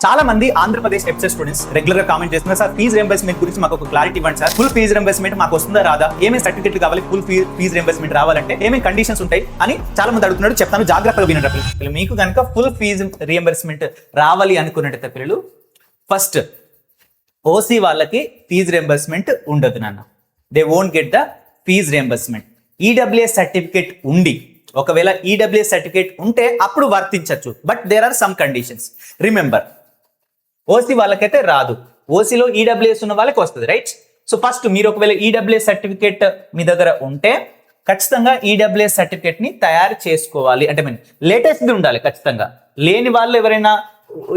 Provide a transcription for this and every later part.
చాలా మంది Andhra Pradesh ఎఫ్సెట్ students regular గా కామెంట్ చేస్తున్నారు, సార్ ఫీజ్ రింబర్స్మెంట్ గురించి మాకు ఒక క్లారిటీ ఇవ్వండి సార్. ఫుల్ ఫీజ్ రింబర్స్మెంట్ మాకు వస్తుందా రాదా, ఏమేమి సర్టిఫికెట్లు కావాలి, ఫుల్ ఫీజ్ రింబర్స్మెంట్ రావాలంటే ఏమేమి కండిషన్స్ ఉంటాయి అని చాలా మంది అడుగుతున్నారు. చెప్తాను, జాగ్రత్తగా వినండి పిల్లలు. మీకు కనుక ఫుల్ ఫీజ్ రింబర్స్మెంట్ రావాలి అనుకున్నట్టు పిల్లలు, ఫస్ట్ ఓసీ వాళ్ళకి ఫీజ్ రింబర్స్మెంట్ ఉండదు నాన్న. They won't get the fees reimbursement. EWS certificate ఉండి, ఒకవేళ ఈడబ్ల్యూఎస్ సర్టిఫికేట్ ఉంటే అప్పుడు వర్తించవచ్చు. But there are some conditions. Remember, OC వాళ్ళకైతే రాదు, ఓసీలో ఈడబ్ల్యూఎస్ ఉన్న వాళ్ళకి వస్తుంది, రైట్? సో ఫస్ట్ మీరు ఒకవేళ ఈడబ్ల్యూఎస్ సర్టిఫికేట్ మీ దగ్గర ఉంటే ఖచ్చితంగా ఈడబ్ల్యూఎస్ సర్టిఫికేట్ ని తయారు చేసుకోవాలి. అంటే మీన్ లేటెస్ట్ది ఉండాలి ఖచ్చితంగా. లేని వాళ్ళు ఎవరైనా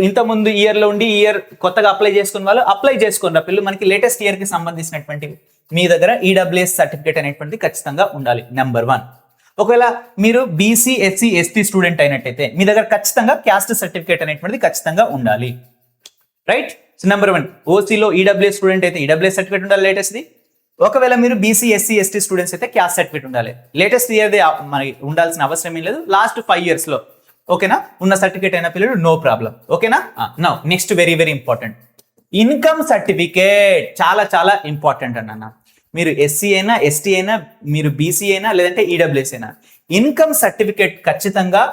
ఇంతకుముందు ఇయర్ లో ఉండి ఇయర్ కొత్తగా అప్లై చేసుకున్న వాళ్ళు అప్లై చేసుకున్న పిల్లలు మనకి లేటెస్ట్ ఇయర్ కి సంబంధించినటువంటి మీ దగ్గర ఈడబ్ల్యూఎస్ సర్టిఫికేట్ అనేటువంటిది ఖచ్చితంగా ఉండాలి. నెంబర్ 1. ఒకవేళ మీరు బీసీ ఎస్సీ ఎస్టీ స్టూడెంట్ అయినట్టయితే మీ దగ్గర ఖచ్చితంగా క్యాస్ట్ సర్టిఫికేట్ అనేటువంటిది ఖచ్చితంగా ఉండాలి, రైట్? సో నెంబర్ 1, ఓసీలో ఈడబ్ల్యూఎస్ స్టూడెంట్ అయితే ఈడబ్ల్యూఎస్ సర్టిఫికేట్ ఉండాలి లేటెస్ట్ది. ఒకవేళ మీరు బీసీ ఎస్సీ ఎస్టీ స్టూడెంట్స్ అయితే క్యాస్ట్ సర్టిఫికేట్ ఉండాలి. లేటెస్ట్ ఇయర్ది మరి ఉండాల్సిన అవసరం ఏం లేదు, లాస్ట్ 5 years లో ఓకేనా ఉన్న సర్టిఫికేట్ అయిన పిల్లలు నో ప్రాబ్లం, ఓకేనా? Now next very very important, income certificate. చాలా చాలా ఇంపార్టెంట్ అన్న. మీరు ఎస్సీ అయినా ఎస్టీ అయినా, మీరు బీసీ అయినా లేదంటే ఈడబ్ల్యూఎస్ అయినా, ఇన్కమ్ సర్టిఫికేట్ ఖచ్చితంగా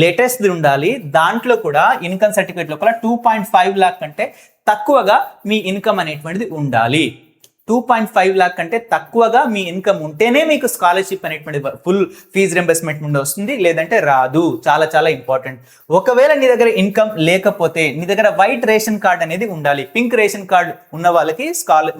లేటెస్ట్ ఉండాలి. దాంట్లో కూడా ఇన్కమ్ సర్టిఫికేట్ లోపల 2.5 lakh కంటే తక్కువగా మీ ఇన్కమ్ అనేటువంటిది ఉండాలి. 2.5 lakh కంటే తక్కువగా మీ ఇన్కమ్ ఉంటేనే మీకు స్కాలర్షిప్ అనేటువంటి ఫుల్ ఫీజ్ రింబర్స్మెంట్ నుండి వస్తుంది, లేదంటే రాదు. చాలా చాలా ఇంపార్టెంట్. ఒకవేళ నీ దగ్గర ఇన్కమ్ లేకపోతే నీ దగ్గర వైట్ రేషన్ కార్డ్ అనేది ఉండాలి. పింక్ రేషన్ కార్డ్ ఉన్న వాళ్ళకి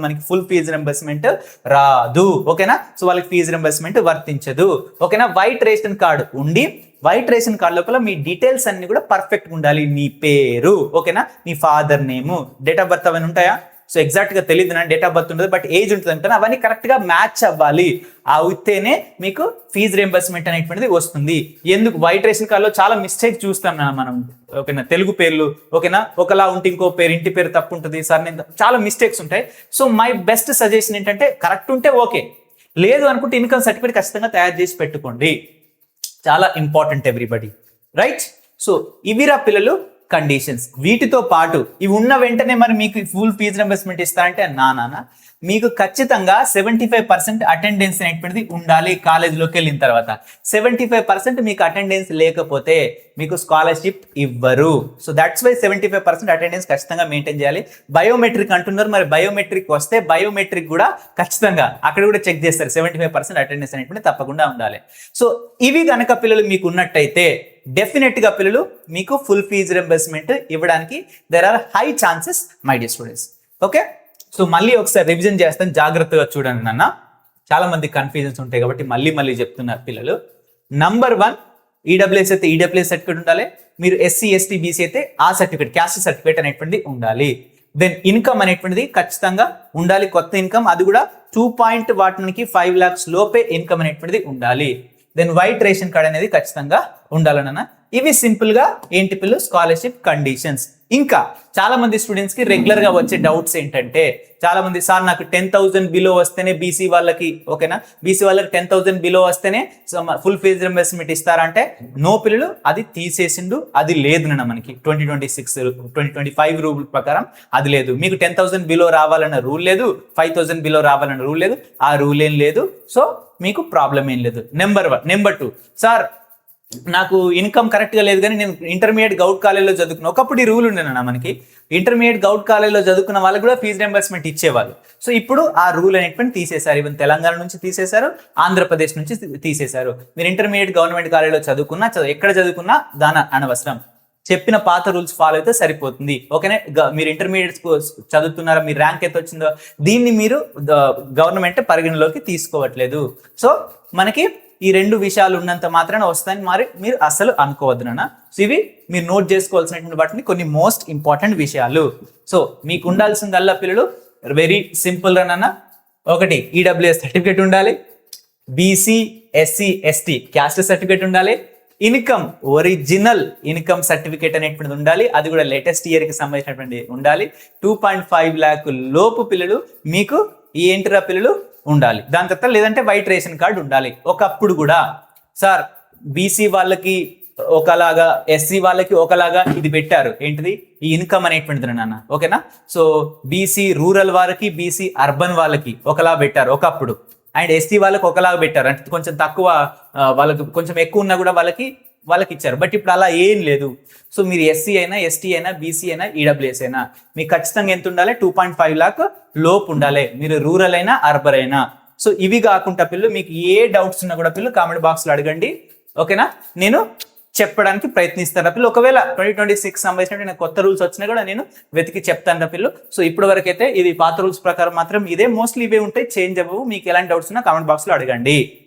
మనకి ఫుల్ ఫీజ్ రింబర్స్మెంట్ రాదు, ఓకేనా? సో వాళ్ళకి ఫీజ్ రింబర్స్మెంట్ వర్తించదు, ఓకేనా? వైట్ రేషన్ కార్డ్ ఉండి, వైట్ రేషన్ కార్డ్ లోపల మీ డీటెయిల్స్ అన్ని కూడా పర్ఫెక్ట్ గా ఉండాలి. మీ పేరు, ఓకేనా? మీ father name, date of birth అవన్నీ ఉంటాయా? సో ఎగ్జాక్ట్ గా తెలియదు నా డేట్ ఆఫ్ బర్త్ ఉంటుంది, బట్ ఏజ్ ఉంటుంది అంటే అవన్నీ కరెక్ట్ గా మ్యాచ్ అవ్వాలి. అయితేనే మీకు ఫీజ్ రింబర్స్మెంట్ అనేటువంటిది వస్తుంది. ఎందుకు వైట్ రేషన్ కార్డ్ లో చాలా మిస్టేక్ చూస్తాం మనం, ఓకేనా? తెలుగు పేర్లు ఓకేనా ఒకలా ఉంటే ఇంకో పేరు, ఇంటి పేరు తప్పు ఉంటుంది సార్, చాలా మిస్టేక్స్ ఉంటాయి. సో మై బెస్ట్ సజెషన్ ఏంటంటే కరెక్ట్ ఉంటే ఓకే, లేదు అనుకుంటే ఇన్కమ్ సర్టిఫికేట్ ఖచ్చితంగా తయారు చేసి పెట్టుకోండి. చాలా ఇంపార్టెంట్ ఎవ్రీబడి, రైట్? సో ఇవిరా పిల్లలు కండిషన్స్. వీటితో పాటు ఇవి ఉన్న వెంటనే మరి మీకు ఫుల్ ఫీజ్ రింబర్స్మెంట్ ఇస్తారంటే నానా మీకు ఖచ్చితంగా 75% అటెండెన్స్ అనేటువంటిది ఉండాలి. కాలేజీలోకి వెళ్ళిన తర్వాత 75% మీకు అటెండెన్స్ లేకపోతే మీకు స్కాలర్షిప్ ఇవ్వరు. సో దట్స్ వై 75% అటెండెన్స్ ఖచ్చితంగా మెయింటైన్ చేయాలి. బయోమెట్రిక్ అంటున్నారు, మరి బయోమెట్రిక్ వస్తే బయోమెట్రిక్ కూడా ఖచ్చితంగా అక్కడ కూడా చెక్ చేస్తారు. 75% అటెండెన్స్ అనేటువంటి తప్పకుండా ఉండాలి. సో ఇవి కనుక పిల్లలు మీకు ఉన్నట్టయితే డెఫినెట్ గా పిల్లలు మీకు ఫుల్ ఫీజ్ రింబర్స్మెంట్ ఇవ్వడానికి there are high chances my dear students, okay? So మళ్ళీ ఒకసారి రివిజన్ చేస్తాను, జాగ్రత్తగా చూడండి నాన్న. చాలా మంది కన్ఫ్యూజన్స్ ఉంటాయి కాబట్టి మళ్ళీ చెప్తున్నారు పిల్లలు. నంబర్ 1, ఈడబ్ల్యూఎస్ అయితే ఈడబ్ల్యూఎస్ సర్టిఫికేట్ ఉండాలి. మీరు ఎస్సీ ఎస్టీ బీసీ అయితే ఆ సర్టిఫికేట్, క్యాస్ట్ సర్టిఫికేట్ అనేటువంటిది ఉండాలి. దెన్ ఇన్కమ్ అనేటువంటిది ఖచ్చితంగా ఉండాలి, కొత్త ఇన్కమ్, అది కూడా 2.5 lakhs లోపే ఇన్కమ్ అనేటువంటిది ఉండాలి. దెన్ వైట్ రేషన్ కార్డ్ అనేది ఖచ్చితంగా ఉండాలన్న. ఇవి సింపుల్ గా ఏంటి పిల్లలు స్కాలర్షిప్ కండిషన్స్. ఇంకా చాలా మంది స్టూడెంట్స్ కి రెగ్యులర్ గా వచ్చే డౌట్స్ ఏంటంటే, చాలా మంది సార్ నాకు 10,000 బిలో వస్తేనే బీసీ వాళ్ళకి, ఓకేనా, బీసీ వాళ్ళకి 10,000 బిలో వస్తేనే ఫుల్ ఫీజ్ రింబర్స్మెంట్ ఇస్తారంటే నో పిల్లలు, అది తీసేసిండు, అది లేదు నాన్న. మనకి 2025 రూల్ ప్రకారం అది లేదు. మీకు 10,000 బిలో రావాలన్న రూల్ లేదు, 5,000 బిలో రావాలన్న రూల్ లేదు, ఆ రూల్ ఏం లేదు. సో మీకు ప్రాబ్లం ఏం లేదు. నెంబర్ 1. నెంబర్ 2, సార్ నాకు ఇన్కమ్ కరెక్ట్ గా లేదు కానీ నేను ఇంటర్మీడియట్ గౌట్ కాలేజ్లో చదువుకున్నా. ఒకప్పుడు ఈ రూల్ ఉండేనా మనకి, ఇంటర్మీడియట్ గౌట్ కాలేజ్లో చదువుకున్న వాళ్ళకి కూడా ఫీజ్ రింబర్స్మెంట్ ఇచ్చేవాళ్ళు. సో ఇప్పుడు ఆ రూల్ అనేటువంటి తీసేశారు. ఈవెన్ తెలంగాణ నుంచి తీసేశారు, ఆంధ్రప్రదేశ్ నుంచి తీసేశారు. మీరు ఇంటర్మీడియట్ గవర్నమెంట్ కాలేజ్లో చదువుకున్నా, ఎక్కడ చదువుకున్నా దాని అనవసరం. చెప్పిన పాత రూల్స్ ఫాలో అయితే సరిపోతుంది, ఓకేనా? మీరు ఇంటర్మీడియట్ చదువుతున్నారా, మీ ర్యాంక్ ఎంత వచ్చిందో దీన్ని మీరు గవర్నమెంట్ పరిగణలోకి తీసుకోవట్లేదు. సో మనకి ఈ 2 విషయాలు ఉన్నంత మాత్రాన వస్తాయని మరి మీరు అసలు అనుకోవద్దు నాన్న. సో ఇవి మీరు నోట్ చేసుకోవాల్సినటువంటి వాటిని కొన్ని మోస్ట్ ఇంపార్టెంట్ విషయాలు. సో మీకు ఉండాల్సిందల్లా పిల్లలు వెరీ సింపుల్ నాన్న. 1, ఈడబ్ల్యూఎస్ సర్టిఫికేట్ ఉండాలి. BC SC ST caste certificate ఉండాలి. ఇన్కమ్, ఒరిజినల్ ఇన్కమ్ సర్టిఫికేట్ అనేటువంటిది ఉండాలి, అది కూడా లేటెస్ట్ ఇయర్ కి సంబంధించినటువంటి ఉండాలి. 2.5 lakh లోపు పిల్లలు మీకు ఈ ఏంటిరా పిల్లలు ఉండాలి. దాని తర్వాత లేదంటే వైట్ రేషన్ కార్డు ఉండాలి. ఒకప్పుడు కూడా సార్ బీసీ వాళ్ళకి ఒకలాగా, ఎస్సీ వాళ్ళకి ఒకలాగా ఇది పెట్టారు. ఏంటిది? ఈ ఇన్కమ్ అనేటువంటిది నాన్న. ఓకేనా? సో బీసీ రూరల్ వారికి, బీసీ అర్బన్ వాళ్ళకి ఒకలా పెట్టారు ఒకప్పుడు. అండ్ ఎస్టీ వాళ్ళకి ఒకలాగా పెట్టారు. అంటే కొంచెం తక్కువ, వాళ్ళకి కొంచెం ఎక్కువ ఉన్నా కూడా వాళ్ళకి ఇచ్చారు. బట్ ఇప్పుడు అలా ఏం లేదు. సో మీరు ఎస్సీ అయినా, ఎస్టీ అయినా, బీసీ అయినా, ఈడబ్ల్యూఎస్ అయినా మీకు ఖచ్చితంగా ఎంత ఉండాలి? 2.5 లాక్ లోపు ఉండాలి. మీరు రూరల్ అయినా, అర్బన్ అయినా. సో ఇవి కాకుండా పిల్లలు మీకు ఏ డౌట్స్ ఉన్నా కూడా పిల్లలు కామెంట్ బాక్స్ లో అడగండి. ఓకేనా? నేను చెప్పడానికి ప్రయత్నిస్తాను పిల్లలు. ఒకవేళ 2026 సంబంధించిన కొత్త రూల్స్ వచ్చినా కూడా నేను వెతికి చెప్తాను పిల్లలు. సో ఇప్పటి వరకు అయితే ఇది పాత రూల్స్ ప్రకారం మాత్రం ఇదే, మోస్ట్లీ ఇవే ఉంటాయి, చేంజ్ అవ్వవు. మీకు ఎలాంటి డౌట్స్ ఉన్నా కామెంట్ బాక్స్ లో అడగండి.